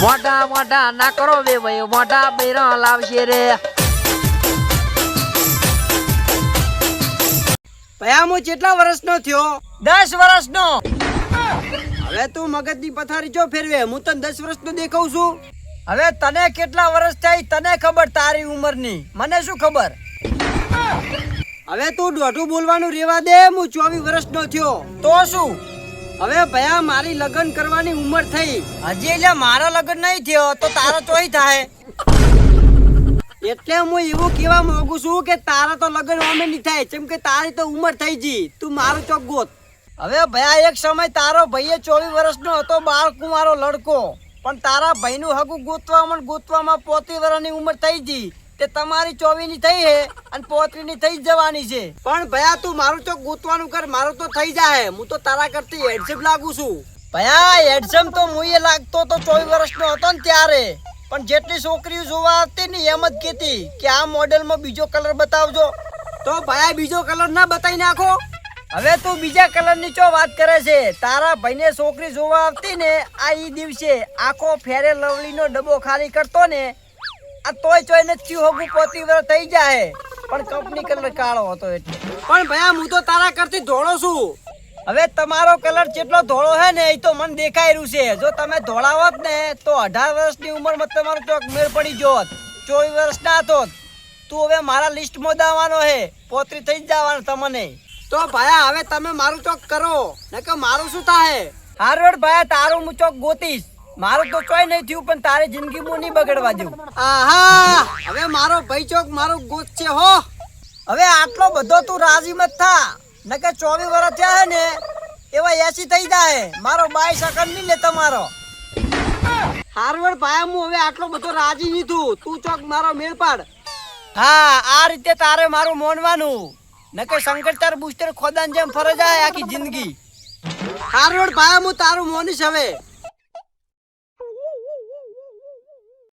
મોટા મોટા ના કરો બે ભાઈ મોટા બૈરા લાવશે રે ભયા હું કેટલા વર્ષનો થયો 10 વર્ષનો હવે તું મગજની પથારી જો ફેરવે હું તને 10 વર્ષનો દેખાઉં છું હવે તને કેટલા વર્ષ થઈ તને ખબર તારી ઉંમરની મને શું ખબર હવે તું દોઢું બોલવાનું રેવા દે હું 24 વર્ષનો થયો તો શું હવે ભયા મારી લગ્ન કરવાની ઉંમર થઈ હજી એટલે મારો લગ્ન નહીં થયો તો તારો ચોઈ થાય એટલે હું એવું કહેવા માંગુ છું કે તારા તો લગ્ન અમે નહીં થાય કેમ કે તારી તો ઉંમર થઈ ગઈ તું મારો ચોક ગોત હવે ભયા એક સમય તારો ભાઈએ 24 વર્ષનો હતો બાળકુમારો લડકો પણ તારા ભાઈનું હગું ગોતવામાં 35 વર્ષની ઉંમર થઈ ગઈ તે તમારી 24 ની થઈ હે અને 35 ની થઈ જવાની છે પણ ભયા તું મારું ચોક ગોતવાનું કર મારું તો થઈ જાય હું તો તારા કરતી હેડસમ લાગુ છું ભયા હેડસમ તો મુએ લાગતો તો 24 વર્ષનો હતો ને ત્યારે પણ જેટલી છોકરીઓ જોવા આવતી ને એમ જ કહેતી કે આ મોડેલમાં બીજો કલર બતાવજો તો ભયા બીજો કલર ના બતાવી નાખો હવે તું બીજા કલરની ચો વાત કરે છે તારા ભાઈને છોકરી જોવા આવતી ને આ ઈ દિવસે આખો ફેરે લવલીનો ડબ્બો ખાલી કરતો ને આ તોય ચોય ને થયું હોગું 35 વર્ષ થઈ જાય પણ કંપની કલર કાળો હતો એટલે પણ ભયા હું તો તારા કરતી ધોળો છું હવે તમારો કલર જેટલો ધોળો હે ને એ તો મને દેખાઈ રહ્યું છે જો તમે ધોળા હોત ને તો 18 વર્ષની ઉંમરમાં તમારો ચોક મેળ પડી જોત 24 વર્ષના હતો તું હવે મારા લિસ્ટમાં દાવાનો હે 35 થઈ જ જવાનું તમને તો ભયા હવે તમે મારું ચોક કરો નકર મારું શું થાય હારવડ ભાઈ તારું હું ચોક ગોતીશ મારું તો ચોય નહીં થયું પણ તારી જિંદગી હું નહીં બગડવા દઉં આહા હવે મારો ભાઈ ચોક મારું ગોત છે હો હવે આટલો બધો તું રાજી મત થા નકર 24 વર્ષ થયા હે ને એવા 80 થઈ જાય મારો 22 સેકન્ડ નહીં લે તમારો હારવડ ભાયા હું હવે આટલો બધો રાજી નહીં તું ચોક મારો મેળ પાડ હા આ રીતે તારે મારું માનવાનું નકર શંકરચાર બુસ્ટર ખોદાન જેમ ફરજ જાય આખી જિંદગી હારવડ ભાયા હું તારું મોનીશ હવે